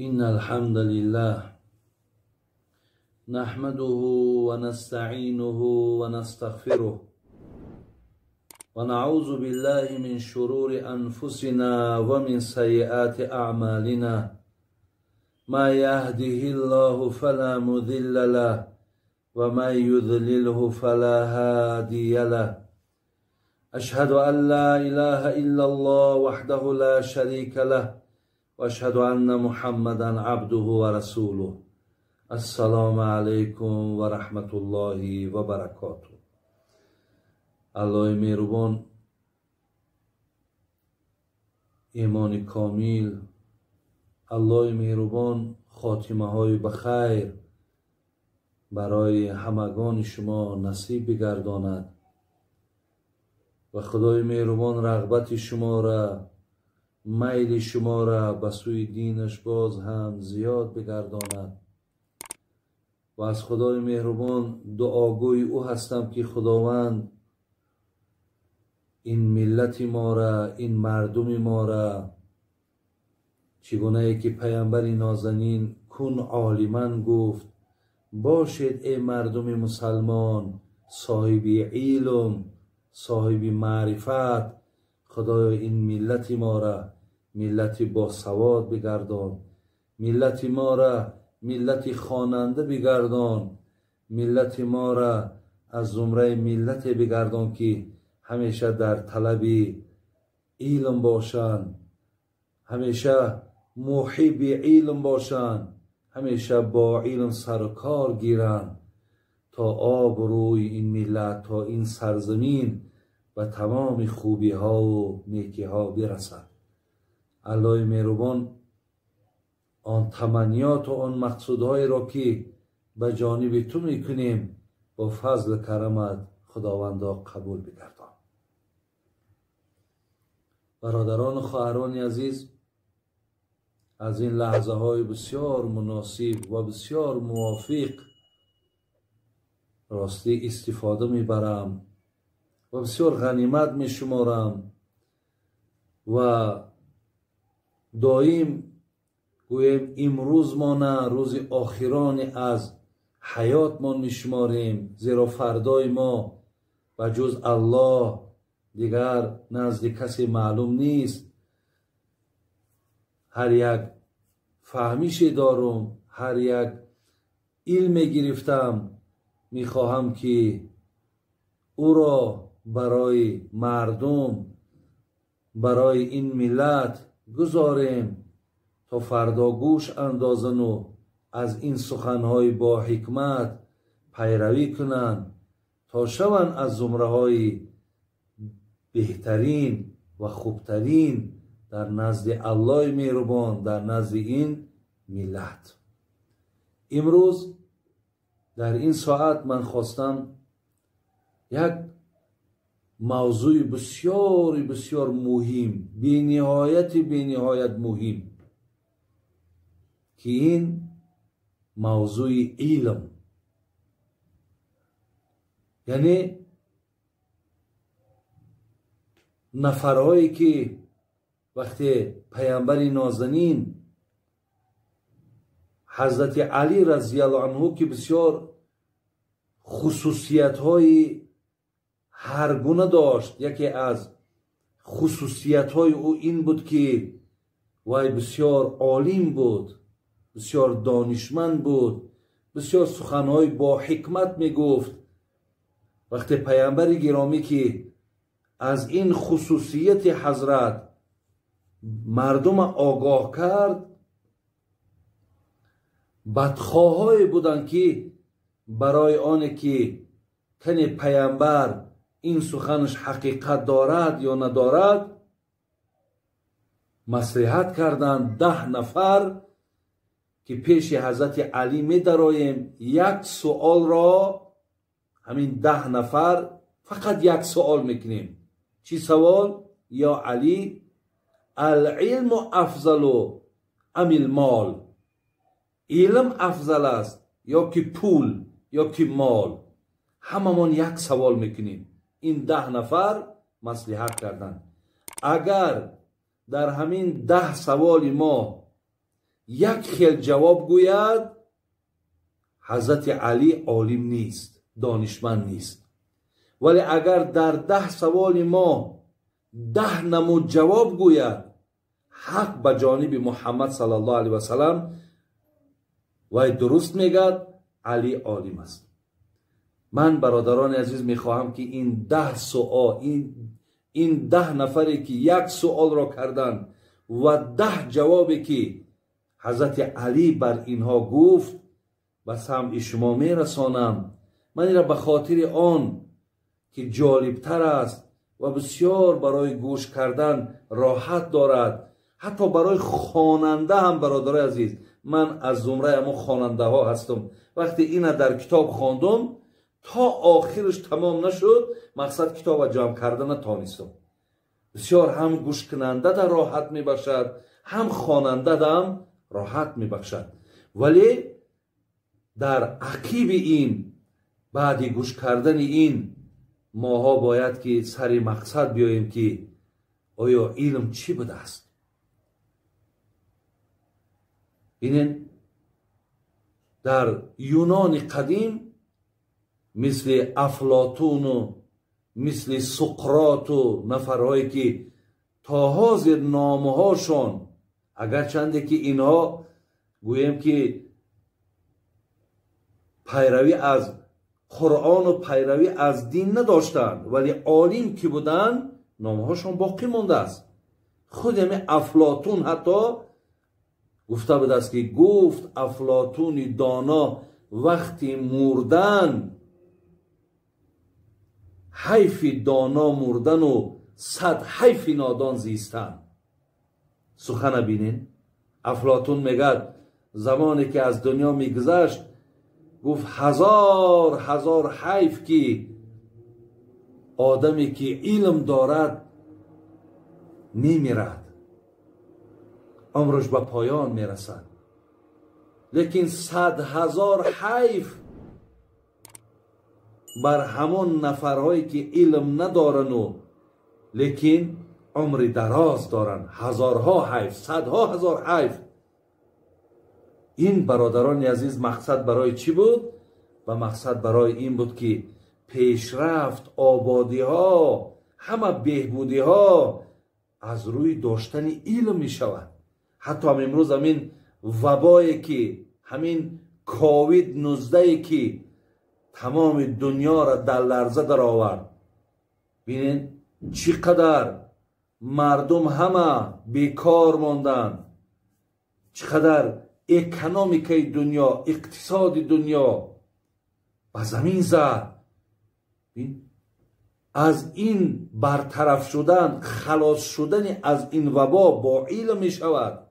إن الحمد لله نحمده ونستعينه ونستغفره ونعوذ بالله من شرور أنفسنا ومن سيئات أعمالنا ما يهده الله فلا مضل له ومن يضلله فلا هادي له أشهد أن لا إله إلا الله وحده لا شريك له وأشهد أن محمدا عبده ورسوله السلام عليكم ورحمة الله وبركاته. الله مهربان، ایمان کامل، الله مهربان خاتمه های بخیر برای همگان شما نصیب بگرداند و خدای مهربان رغبت شما را، میل شما را به سوی دینش باز هم زیاد بگرداند. و از خدای مهربان دعاگوی او هستم که خداوند این ملت ما را، این مردم ما را، چگونه که پیامبر نازنین کن عالما گفت باشید ای مردم مسلمان صاحب علم، صاحب معرفت، خدای این ملت ما را ملت با سواد بگردان، ملت ما را ملت خواننده بگردان، ملت ما را از زمره ملت بگردان که همیشه در طلب علم باشند، همیشه محب علم باشند، همیشه با علم سر و کار گیرند تا آبروی این ملت، تا این سرزمین و تمام خوبی ها و نیکی ها برسد. الله مهربان آن تمنیات و آن مقصودهای را که به جانب تو میکنیم با فضل کرمت خداوندا قبول بگردان. برادران و خواهران عزیز، از این لحظه های بسیار مناسب و بسیار موافق راستی استفاده میبرم و بسیار غنیمت میشمارم و دائم گویم امروز ما نه روز آخران از حیات ما میشماریم، زیرا فردای ما و جز الله دیگر نزد کسی معلوم نیست. هر یک فهمیش دارم، هر یک علم گرفتم، میخواهم که او را برای مردم، برای این ملت گذاریم تا فردا گوش اندازن و از این سخنهای با حکمت پیروی کنند تا شوند از زمره های بهترین و خوبترین در نزد الله مهربان، در نزد این ملت. امروز در این ساعت من خواستم یک موضوع بسیار بسیار مهم، بی نهایت مهم، که این موضوع علم، یعنی نفرهایی که وقتی پیامبر نازنین حضرت علی رضی الله عنه که بسیار خصوصیت های هر گونه داشت، یکی از خصوصیت های او این بود که وی بسیار عالم بود، بسیار دانشمند بود، بسیار سخنهای با حکمت می گفت. وقتی پیامبر گرامی که از این خصوصیت حضرت مردم آگاه کرد، بدخواهایی بودند که برای آن که کنی پیامبر این سخنش حقیقت دارد یا ندارد مصلحت کردند 10 نفر که پیش حضرت علی می دراییم، یک سوال را همین 10 نفر فقط یک سوال میکنیم. چی سوال؟ یا علی العلم افضل ام المال، علم افضل است یا که پول یا که مال؟ هممون یک سوال میکنیم. این 10 نفر مصلحت کردند. اگر در همین 10 سوال ما یک خیل جواب گوید، حضرت علی عالم نیست، دانشمند نیست. ولی اگر در 10 سوال ما 10 نمود جواب گوید، حق به جانب محمد صلی الله علیه و سلم و درست میگد، علی عالم است. من برادران عزیز میخواهم که این 10 سوال، این 10 نفری که یک سوال را کردند و 10 جوابی که حضرت علی بر اینها گفت به سمع شما میرسانم. من این را به خاطر آن که جالبتر است و بسیار برای گوش کردن راحت دارد، حتی برای خواننده هم برادر عزیز. من از زمره اما خواننده ها هستم. وقتی این در کتاب خواندم تا آخرش تمام نشد، مقصد کتاب جمع کردن تانستم. بسیار هم گوش کننده در راحت می بخشد، هم خواننده هم راحت می بخشد. ولی در عقیب این، بعد گوش کردن این، ماها باید که سر مقصد بیاییم که آیا علم چی بوده است. ببینید در یونان قدیم مثل افلاطون و مثل سقراط و نفرهایی که تا حاضر نامهاشون، اگرچنده که اینها گویم که پیروی از قرآن و پیروی از دین نداشتند، ولی عالم که بودن نامهاشون باقی مونده است. خود همین افلاطون حتی گفته بود است که گفت افلاطون دانا وقتی مردن، حیف دانا مردن و 100 حیف نادان زیستن. سخن بینین افلاطون میگد زمانی که از دنیا میگذشت گفت هزار حیف که آدمی که علم دارد میمیرد، عمرش به پایان میرسد. لیکن 100,000 حیف بر همون نفرهایی که علم ندارن و لیکن عمر دراز دارن. هزارها حیف، 100,000 حیف. این برادران عزیز مقصد برای چی بود؟ و مقصد برای این بود که پیشرفت، آبادی ها، همه بهبودی ها از روی داشتن علم می شود. حتی هم امروز همین وبایی که، همین کووید 19 که تمام دنیا را در لرزه در آورد، ببینید چقدر مردم همه بیکار ماندن، چقدر اکونومیکای دنیا، اقتصاد دنیا به زمین زد. از این برطرف شدن، خلاص شدن از این وبا با علم می شود.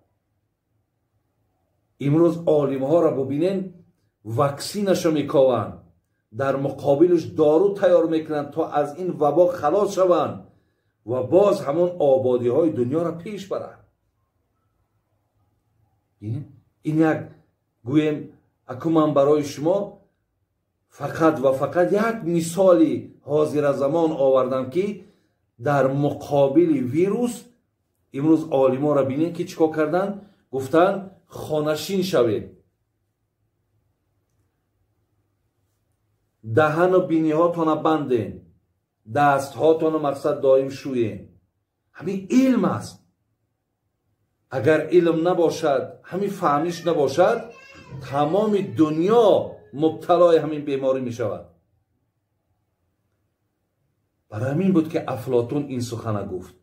امروز عالم ها را ببینین وکسینش میکوان، در مقابلش دارو تیار میکنن تا از این وبا خلاص شوند و باز همون آبادی های دنیا را پیش برند. این یک گویم اکو من برای شما فقط و فقط یک مثالی حاضر زمان آوردم که در مقابل ویروس امروز عالما را بینید که چیکار کردن؟ گفتن خانشین شوید، دهن و بینی هاتون بندین، دست هاتون مقصد دائم شوین. همین علم است. اگر علم نباشد، همین فهمیش نباشد، تمام دنیا مبتلای همین بیماری می شود. برای همین بود که افلاطون این سخن گفت.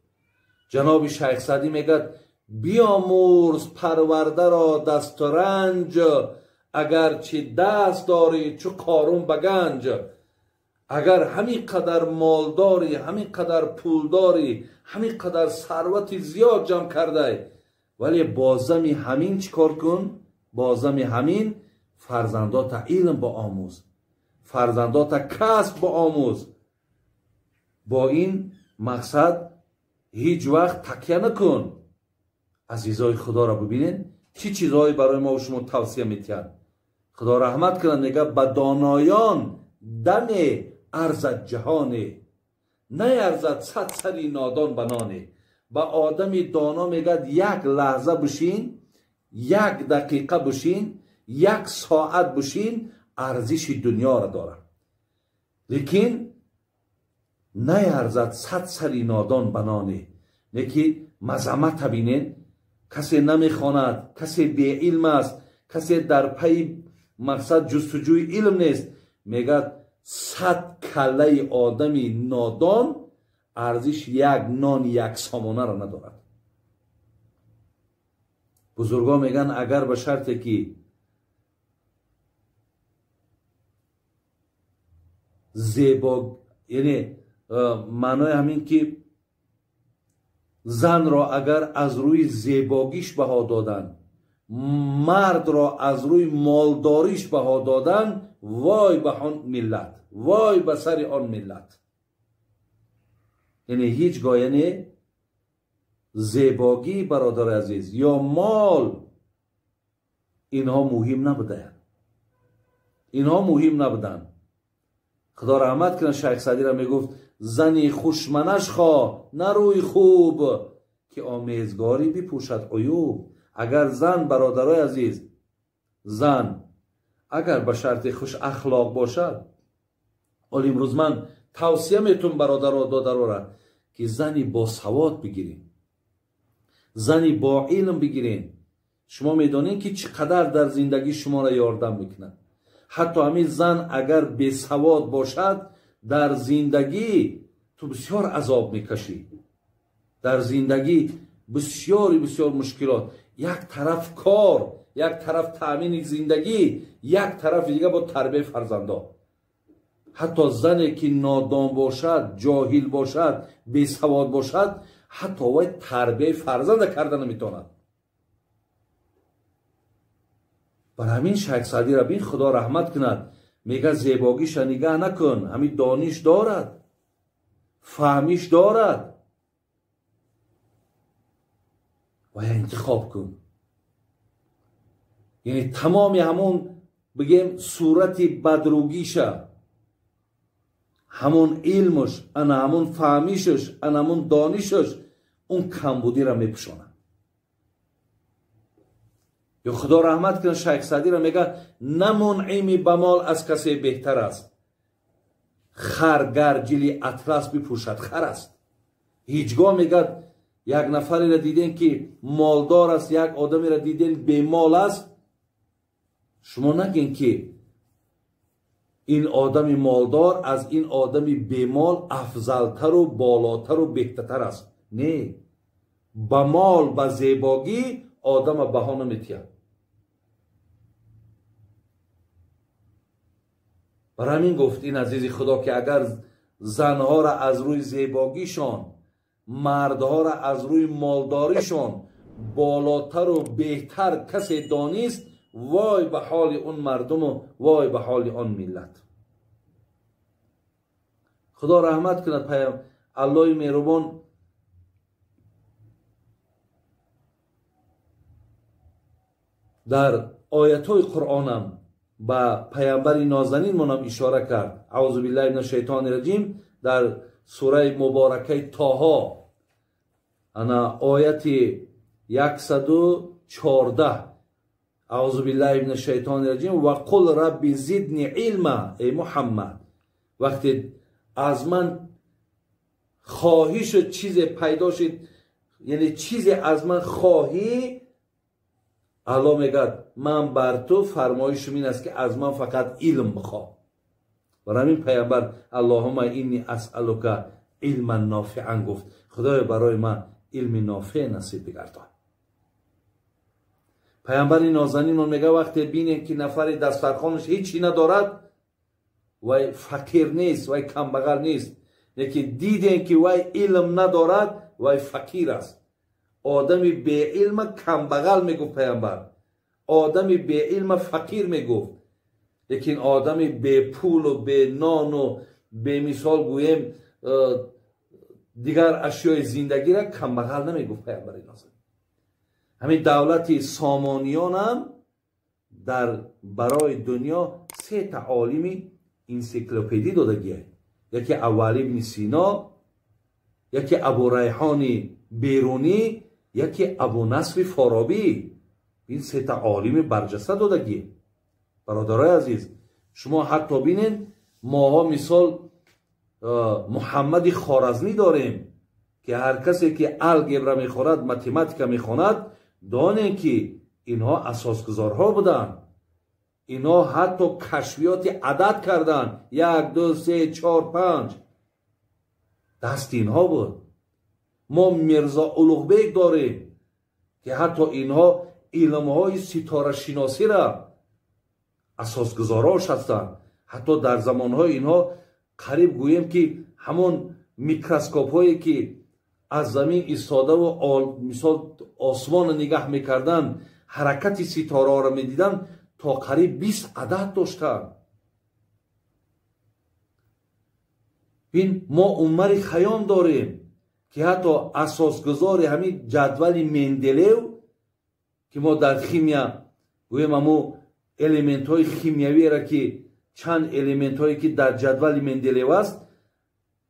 جناب شیخ سعدی میگد بیامرز پرورده را دست و رنج، اگر چه دست داری چو قارون بگنج. اگر همین قدر مال داری، همین قدر پول داری، همین قدر ثروت زیاد جمع کرده، ولی بازم همین چیکار کن؟ بازم همین فرزندات علم با آموز، فرزندات کسب با آموز. با این مقصد هیچ وقت تکیه نکن. عزیزای خدا را ببینین چی چیزهایی برای ما و شما توصیه میتید. خدا رحمت کنه، میگه به دانایان دم ارزد جهانه، نه ارزد 100 سری نادان بنانه. به آدم دانا میگه یک لحظه بشین، یک دقیقه بشین، یک ساعت بشین، ارزش دنیا را داره. لیکن نیارزد 100 سری نادان بنانه. لیکن مذمت بینین، کسی نمیخواند، کسی بی علم است، کسی در پی مقصد جستجوی علم نیست، میگه 100 کله آدمی نادان ارزش یک نان یک سامانه را ندارد. بزرگا میگن اگر به شرطی که زیبا، یعنی معنای همین که زن را اگر از روی زیباگیش بها دادن، مرد را از روی مالداریش بها دادن، وای به آن ملت، وای به سر آن ملت. یعنی هیچگاه یعنی زیباگی برادر عزیز یا مال اینها مهم نبودن، اینها مهم نبودن. خدا رحمت کنه شیخ سعدی را میگفت زنی خوشمنش خواه نه روی خوب که آمیزگاری بپوشد عیوب. اگر زن برادرای عزیز، زن اگر به شرط خوش اخلاق باشد، ولی امروز من توصیه میتونم برادرها دادرها را که زنی با سواد بگیرین، زنی با علم بگیرین. شما میدونین که چقدر در زندگی شما را یاردم میکنن. حتی همین زن اگر بی سواد باشد در زندگی تو بسیار عذاب میکشی، در زندگی بسیار مشکلات، یک طرف کار، یک طرف تامین زندگی، یک طرف دیگه با تربیت فرزندا. حتی زنی که نادان باشد، جاهل باشد، بی سواد باشد، حتی وای تربیت فرزند کردن نمیتواند. برای همین شیخ سعدی را بین خدا رحمت کند میگه زیباگیش نگاه نکن، همین دانش دارد، فهمیش دارد، و انتخاب کن. یعنی تمام همون بگیم صورت بدروگیشه، همون علمش، همون فهمیشش، همون دانشش اون کمبودی را میپوشاند. یا خدا رحمت کنه شیخ سعدی را میگه نه منعم به مال از کسی بهتر است، خر گرجلی اطلس بپوشد خر است. هیچگاه میگه یک نفری را دیدین که مالدار است، یک آدمی را دیدین بی مال است، شما نگین که این آدم مالدار از این آدم بی مال افضلتر و بالاتر و بهتر است. نه، با مال با زیباگی آدم بها نمیتید. برای همین گفت این عزیز خدا که اگر زنها را از روی زیباگیشان، مردها را از روی مالداریشان بالاتر و بهتر کسی دانست، وای به حال اون مردم و وای به حال آن ملت. خدا رحمت کند الله مهربان در آیت‌های قرآنم با پیامبر نازنین منم اشاره کرد. اعوذ بالله من الشیطان الرجیم در سوره مبارکه طه انا آیت 114 اعوذ بالله من الشیطان الرجیم و قل رب زدنی علما. ای محمد وقتی از من خواهی شد، چیز پیدا شد، یعنی چیزی از من خواهی، الله میگه من بر تو فرمایشم این است که از من فقط علم بخواه. برای همین پیامبر اللهم اینی اسألک علما نافعا گفت، خدای برای من علم نافع نصیب بگردان. پیامبر نازنین میگه وقتی بینه که نفر دسترخوانش هیچی ندارد، وای فقیر نیست، وای کمبغل نیست، لیکن دیدین که وای علم ندارد، وای فقیر است. آدمی بی علم کمبغل میگفت پیامبر، آدمی بی علم فقیر میگفت، لیکن آدمی بی پول و بی نان و بی مثال گویم دیگر اشیای زندگی را کمبغل نمیگفت پیامبر نازنین. همین دولت سامانیان هم در برای دنیا 3 تعالیم انسیکلوپدی داده گیه. یکی اولی ابن سینا، یکی ابو ریحان بیرونی، یکی ابو نصر فارابی. این سه تا عالم برجسته دادگی. برادرای عزیز، شما حتی بینین ماها مثال محمد خوارزمی داریم که هر کسی که الگبرا میخواند، متماتیکا میخواند، دانه که اینها اساسگذارها بودن. اینها حتی کشفیات عدد کردن، 1 2 3 4 5 دست اینها بود. ما میرزا اولوغبک داریم که حتی اینها علمهای ستاره شناسی را اساسگذاراش هستند. حتی در زمانهای اینها قریب گوییم که همون میکروسکوپ هایی که از زمین ایستاده و مثال آسمان نگاه میکردن، حرکت ستاره را میدیدن، تا قریب 20 عدد داشتن. بین ما عمر خیام داریم که حتی اساسگذار همین جدول مندلیو که ما در خیمیا گویم همو الیمنت های خیمیایی را که چند الیمنت هایی که در جدول مندلیو است،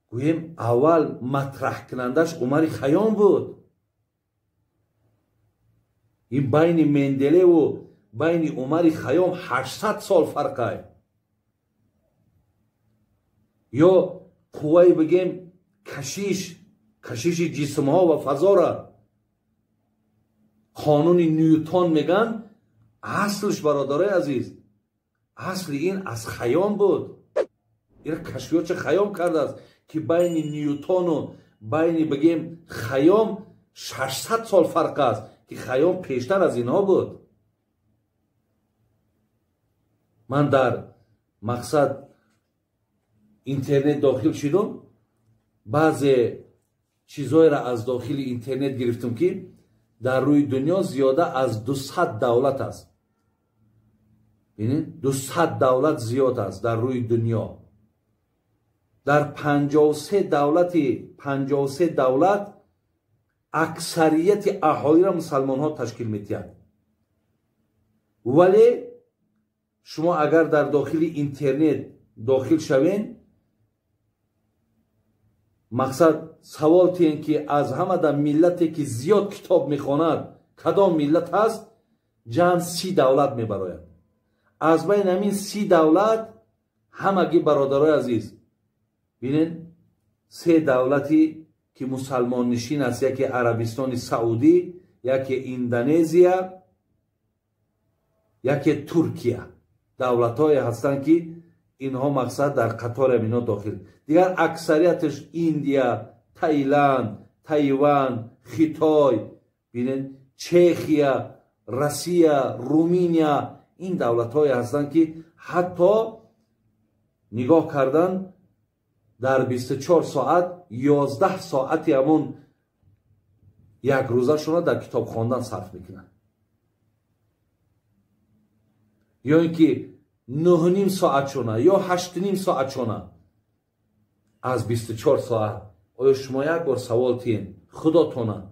گویم اول مطرح کنندش عمر خیام بود. این بین مندلیو و بین عمر خیام 800 سال فرقه. یا قوی بگیم کشش جسم ها و فضا را قانون نیوتن میگن، اصلش برادرای عزیز، اصل این از خیام بود. این کشفیات خیام کرده است که بین نیوتن و بین بگیم خیام 600 سال فرق است که خیام پیشتر از اینها بود. من در مقصد اینترنت داخل شدم، بعضی چیزهای را از داخل اینترنت گرفتم که در روی دنیا زیاده از 200 دولت است. ببینید 200 دولت زیاد است در روی دنیا. در 53 دولت اکثریت اهالی را مسلمان ها تشکیل میدهند. ولی شما اگر در داخل اینترنت داخل شوین، مقصد سوال تین که از همه در ملتی که زیاد کتاب میخواند کدام ملت هست، جمع 30 دولت میبراید. از بین همین 30 دولت همگی برادرای عزیز بینین 3 دولتی که مسلمان نشین است، یکی عربستان سعودی، یکی اندونزیا، یکی ترکیه. دولت های هستند که اینها مقصد در قطار اینا داخل. دیگر اکثریتش ایندیا، تایلند، تایوان، خیتای، بینین چخیا، روسیه، رومانیا، این دولت های هستند که حتی نگاه کردن در 24 ساعت 11 ساعتی همون یک روزه شما در کتاب خواندن صرف میکنن، یا اینکه 9.5 ساعت شونه یا 8.5 ساعت شونه از 24 ساعت. آیا شما یک بار سوال تین خداتونه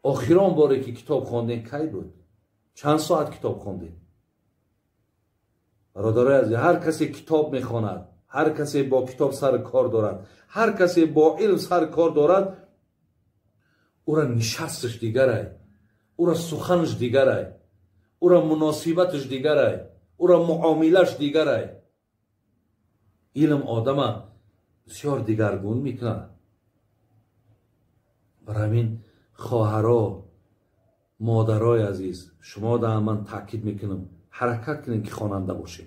آخران باری که کتاب خواندین کی بود؟ چند ساعت کتاب خواندین؟ برادرای عزیز، هر کسی کتاب میخواند، هر کسی با کتاب سر کار دارد، هر کسی با علم سر کار دارد، او را نشستش دیگره، او را سخنش دیگره، او را مناسبتش دیگره، او را معاملش دیگره. علم آدم بسیار دیگرگون میکنه. برای همین خواهرها، مادرای عزیز، شما در من تاکید میکنم حرکت کنین که خواننده باشین،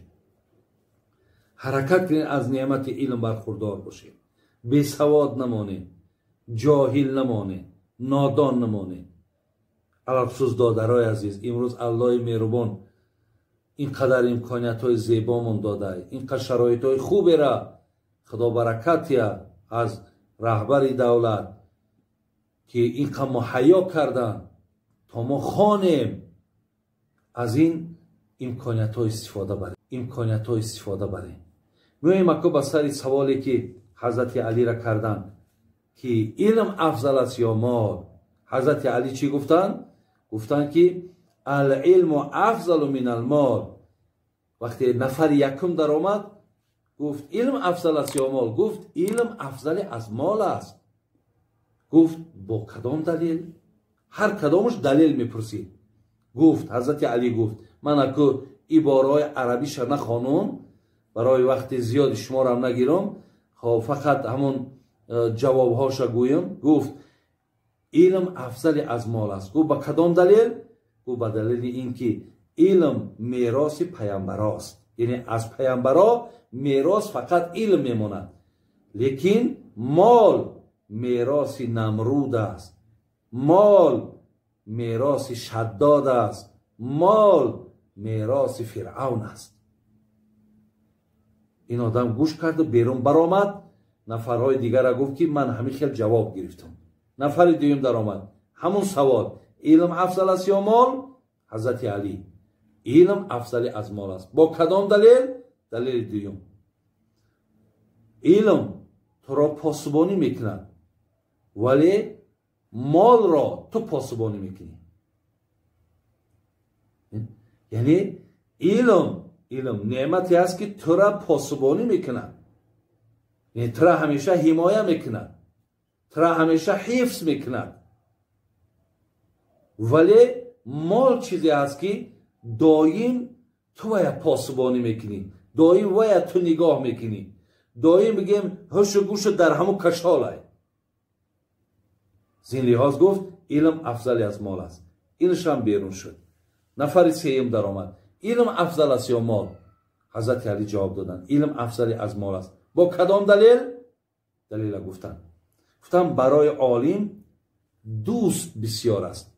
حرکت کنین از نعمت علم برخوردار باشین، بی سواد نمانین، جاهل نمانین، نادان نمانین. الافسوس دادرای عزیز، امروز الله مهربان اینقدر امکانیت های زیبامون داده، اینقدر شرایط های خوبی را خدا برکتی از رهبر دولت که اینقدر مهیا کردن تا ما خوانیم، از این امکانیت های استفاده بریم. میایم اکو به سر سوالی که حضرت علی را کردن که علم افضل است یا مال. حضرت علی چی گفتن؟ گفتن که العلم افضل من المال. وقتی نفر یکم در آمد گفت علم افضل است یا مال، گفت علم افضل از مال است. گفت با کدام دلیل؟ هر کدامش دلیل میپرسید. گفت حضرت علی گفت من اکو عبارهای عربیش نخوانم برای وقت زیاد شما را نگیرم، فقط همون جوابهاش گویم. گفت علم افضل از مال است. گفت با کدام دلیل؟ گفت با دلیل اینکه علم میراث پیامبر است، یعنی از پیامبرها میراث فقط علم میماند، لیکن مال میراث نمرود است، مال میراث شداد است، مال میراث فرعون است. این آدم گوش کرد و بیرون برآمد. نفرهای دیگر را گفت که من همین خیلی جواب گرفتم. نفر دوم در آمد، همون سوال، علم افضل است یا مال؟ حضرت علی علم افضل از مال است. با کدام دلیل؟ دلیل دوم، علم تو را پاسبانی میکند ولی مال را تو پاسبانی میکنی. یعنی علم نعمتی است که تو را پاسبانی میکند، یعنی تو را همیشه حمایه میکند، تو را همیشه حفظ میکند. ولی مال چیزی است که دایم تو ویا پاسبانی میکنی، دایم ویا تو نگاه میکنی، دایم بگیم هوش و گوش در همون کشالای. زین لحاظ گفت علم افضل از مال است. اینش هم بیرون شد. نفر سوم در آمد، علم افضل است یا مال؟ حضرت علی جواب دادن علم افضل از مال است. با کدام دلیل؟ دلیل گفتن برای عالم دوست بسیار است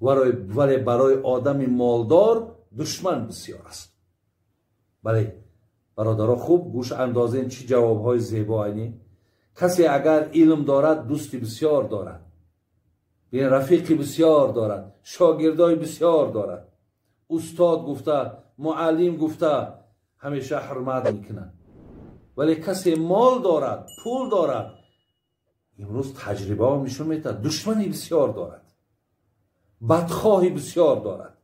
ولی برای آدم مالدار دشمن بسیار است. بله برادرها خوب گوش اندازین چی جوابهای زیبا اینی. کسی اگر علم دارد دوستی بسیار دارد، بین رفیقی بسیار دارد، شاگردای بسیار دارد، استاد گفته، معلم گفته همیشه حرمت میکنند. ولی کسی مال دارد، پول دارد، امروز تجربه ها میشون میده دشمنی بسیار دارد، بدخواهی بسیار دارد،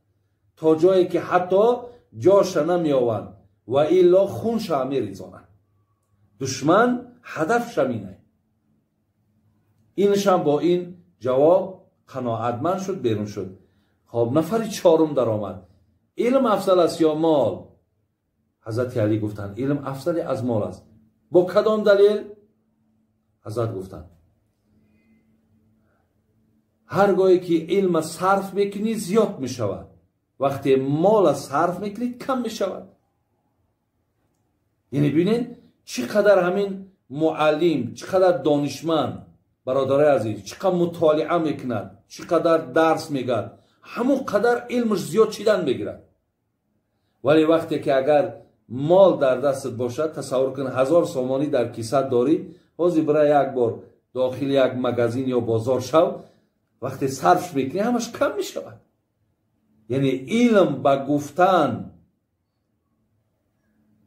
تا جایی که حتی جاش نمیآوند و الا خونش میریزانند. دشمن هدف شمینه. اینش هم با این جواب قناعتمند شد، بیرون شد. خب نفر چهارم در آمد، علم افضل است یا مال؟ حضرت علی گفتند علم افضل از مال است. با کدام دلیل؟ حضرت گفتند هرگاهی که علم صرف میکنی زیاد میشود، وقتی مال صرف میکنی کم میشود. یعنی ببینید چقدر همین معلم، چقدر دانشمند برادرای عزیز، چقدر مطالعه میکند، چقدر درس میگد، همون قدر علمش زیاد چیدن میگیرد. ولی وقتی که اگر مال در دستت باشد، تصور کن 1000 سامانی در کیسه داری، حاضر برای یک بار داخل یک مغازین یا بازار شو، وقتی صرف میکنی همش کم میشود. یعنی علم با گفتن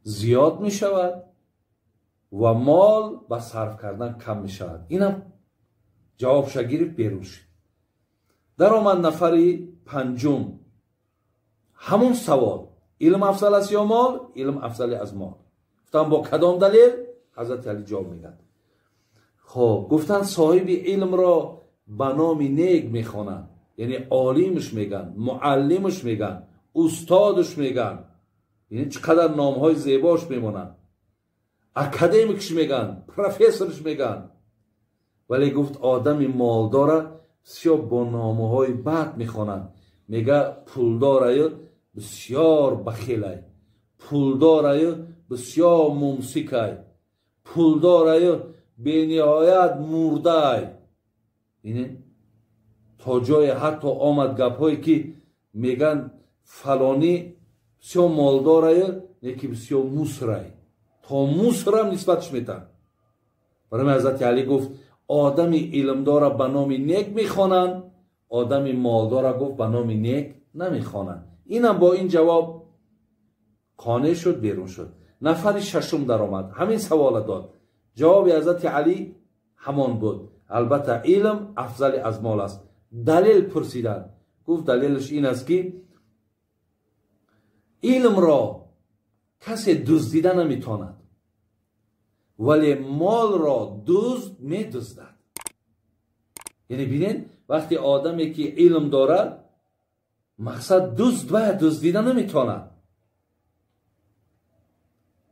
زیاد میشود و مال با صرف کردن کم میشود. اینم جواب شگیری بیرون شد. در آمد نفری پنجم، همون سوال، علم افضل است یا مال؟ علم افضل از مال. گفتن با کدام دلیل؟ حضرت علی جواب میدن. خب گفتن صاحب علم را به نام نیک میخوانند، یعنی عالمش میگن، معلمش میگن، استادش میگن، یعنی چقدر نامهای زیباش میمونن، اکادمیکش میگن، پروفسورش میگن. ولی گفت آدم مالدار بسیار با نامهای بد میخوانند. میگه پولدار بسیار بخیل، پولدار بسیار ممسک، پولدار بینهایت مرده. اینه تا جای حتی آمد گپ هایی که میگن فلانی بسیار مالداره، یکی بسیار موسره، تا موسره هم نسبتش میتن. برای حضرت علی گفت آدم علمدار به نام نیک میخوانند، آدم مالدار گفت به نام نیک نمیخوانند. اینم با این جواب قانع شد، بیرون شد. نفر ششم در آمد، همین سوال داد. جواب حضرت علی همان بود، البته علم افضل از مال است. دلیل پرسیدن. گفت دلیلش این است که علم را کسی دزدیده نمیتواند، ولی مال را دزد میدزدد. یعنی ببینید وقتی آدمی که علم دارد مقصد دزدیدن نمیتونه،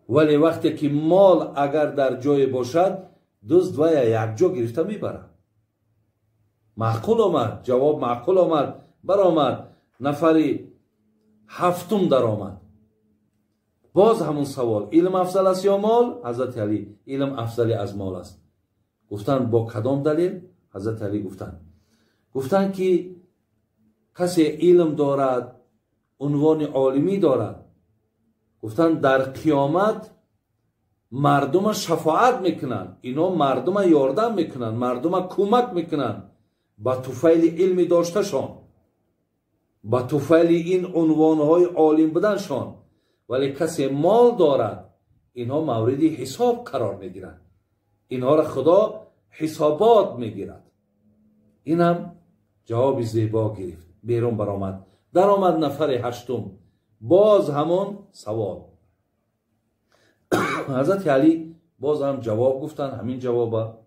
ولی وقتی که مال اگر در جای باشد دزد و یک جا گرفته میبره. معقول آمد، جواب معقول آمد، برآمد. نفری هفتم در آمد. باز همون سوال، علم افضل است یا مال؟ حضرت علی علم افضل از مال است. گفتن با کدام دلیل؟ حضرت علی گفتن که کسی علم دارد، عنوان عالمی دارد، گفتن در قیامت مردم شفاعت میکنن، اینا مردم یاردم میکنن، مردم کمک میکنن با توفیل علم داشتشان، با توفیل این عنوانهای عالم بودنشان. ولی کسی مال دارد اینها مورد حساب قرار میگیرند، اینها را خدا حسابات میگیرد. این هم جواب زیبا گرفت، بیرون برآمد. در آمد نفر هشتم، باز همون سوال. حضرت علی باز هم جواب گفتن، همین جواب.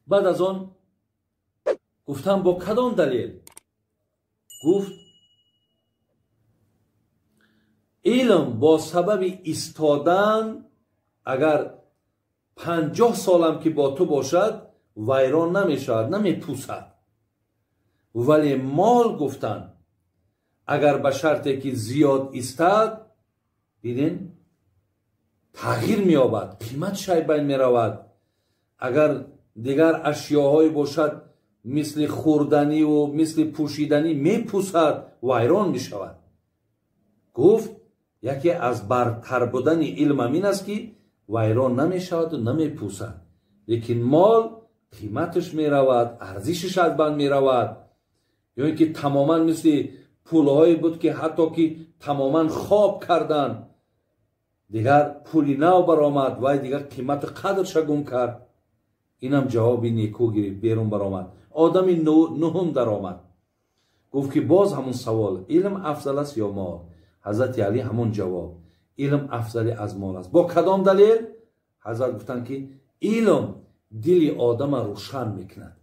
بعد از آن گفتن با کدام دلیل؟ گفت علم با سبب ایستادن اگر 50 سالم که با تو باشد ویران نمیشود، نمیپوسد. ولی مال گفتن اگر به شرطی که زیاد ایستد ببین تغییر مییابد، قیمت شای بین میرود. اگر دیگر اشیاهای باشد مثل خوردنی و مثل پوشیدنی میپوسد، ویران میشود. گفت یکی از برتر بودن علم این است که ویران نمیشود و نمیپوسد. لیکن مال قیمتش میرود، ارزشش از بین میرود. یا اینکه تماما مثل پولهایی بود که حتی که تماما خواب کردن، دیگر پولی نو برآمد و دیگر قیمت قدرش گم کرد. اینم جوابی نیکو گرفت، بیرون برآمد. آدمی نهم در آمد، گفت که باز همون سوال، علم افضل است یا مال؟ حضرت علی همون جواب، علم افضل از مال است. با کدام دلیل؟ حضرت گفتن که علم دل آدم روشن میکند،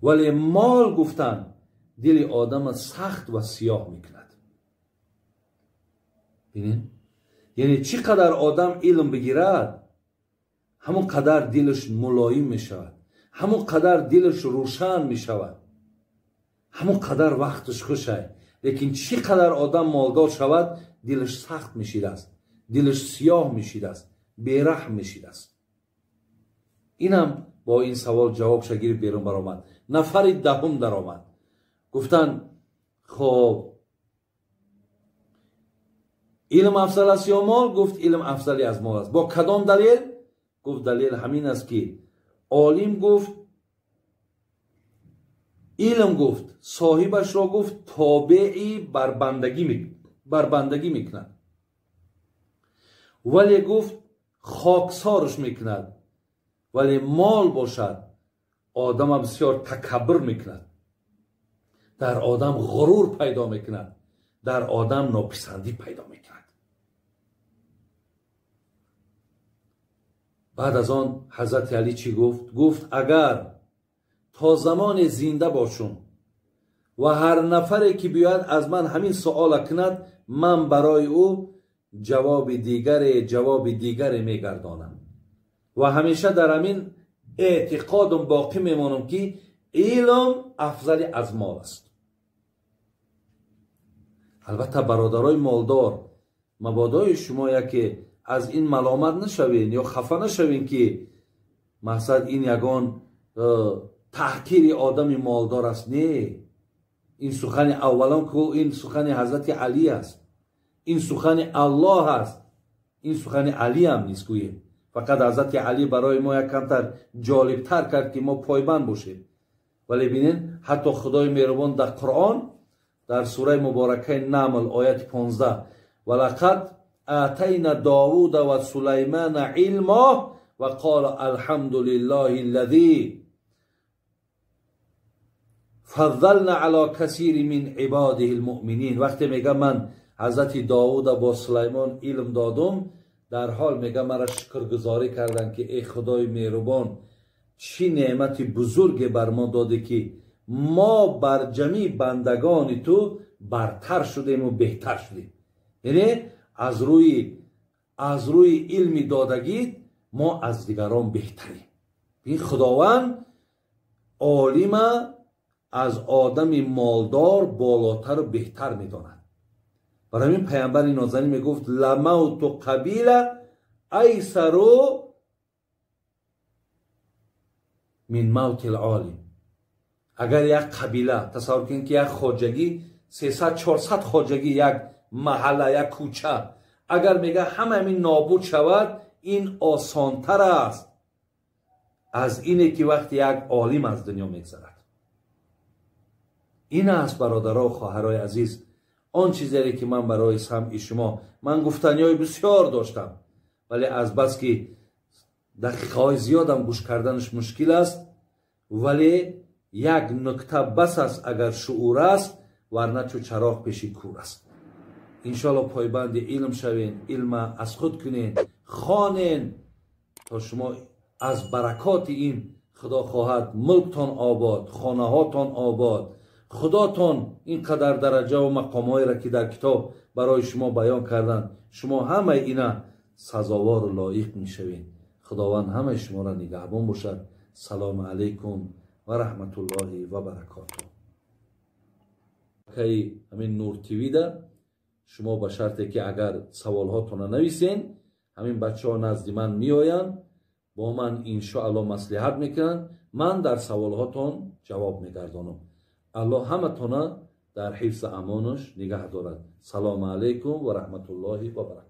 ولی مال گفتن دل آدم سخت و سیاه میکند. ببینید یعنی چقدر آدم علم بگیرد همون قدر دلش ملایم میشود، همون قدر دلش روشن میشود، همون قدر وقتش خوشه. لیکن چقدر آدم مالدار شود دلش سخت میشید است، دلش سیاه میشید است، بیرحم میشید است. اینم با این سوال جواب شگیر بیرون برآمد. نفر دهم در آمد، گفتن خب علم افضل است یا مال؟ گفت علم افضلی از مال است. با کدام دلیل؟ گفت دلیل همین است که عالم گفت، علم گفت صاحبش را گفت تابعی بر بندگی میکند، ولی گفت خاکسارش میکند. ولی مال باشد آدم بسیار تکبر میکند، در آدم غرور پیدا میکند، در آدم ناپسندی پیدا میکند. بعد از آن حضرت علی چی گفت؟ گفت اگر تا زمان زنده باشم و هر نفری که بیاید از من همین سوال کند، من برای او جواب دیگر میگردانم و همیشه در همین اعتقادم باقی میمانم که علم افضل از مال است. البته برادرای مالدار، مبادای شما یکی از این ملامت نشوین یا خفه نشوین که مقصد این یگان تحقیر آدم مالدار است. نه، این سخن اولان که این سخن حضرت علی است، این سخن الله است، این سخن علی هم نیست که فقط حضرت علی برای ما یک کمتر جالب تر کرد که ما پایبند باشیم. ولی ببینید حتی خدای مهربان در قرآن در سوره مبارکه نمل آیت 15 ولقد آتینا داوود و سلیمان علما و قال الحمد لله الذی فضلنا علی کثیر من عباده المؤمنین. وقتی میگم من حضرت داوود با سلیمان علم دادم، در حال میگه مرا شکرگزاری کردن که ای خدای مهربان چی نعمت بزرگ بر ما داده که ما بر جمعی بندگان تو برتر شدیم و بهتر شدیم. یعنی از روی علم دادگی ما از دیگران بهتریم. این خداوند عالم از آدم مالدار بالاتر و بهتر میداند. برای این پیامبر نازنین میگفت لموت قبیله ایسرو من موت العالم. اگر یک قبیله تصور کنید که یک خواجگی 300-400 خواجگی یک محله یک کوچه اگر میگه همه این نابود شود این آسانتر است از اینه که وقتی یک عالم از دنیا میگذرد. این است برادرها و خواهرای عزیز آن چیزی که من برای سمع شما من گفتنیای بسیار داشتم ولی از بس که دقیقه‌های زیادم گوش کردنش مشکل است ولی یک نکته بس است اگر شعور است ورنه چو چراغ پیش کور است. انشالله پایبند علم شوین، علم از خود کنین، خوانین تا شما از برکات این خدا خواهد ملکتان آباد، خانه هاتان آباد، خداتان اینقدر درجه و مقامهایی را که در کتاب برای شما بیان کردن شما همه اینا سزاوار و لایق میشوین. خداوند همه شما را نگهبان باشد. سلام علیکم و رحمت الله و برکاته. که همین نور تیوی ده شما به شرطی که اگر سوال هاتون نویسین همین بچه ها نزد من میآین با من انشاءالله مصلحت میکنن من در سوال هاتون جواب میگردانم. الله همه تونه در حفظ امانش نگه دارد. سلام علیکم و رحمت الله و برکاته.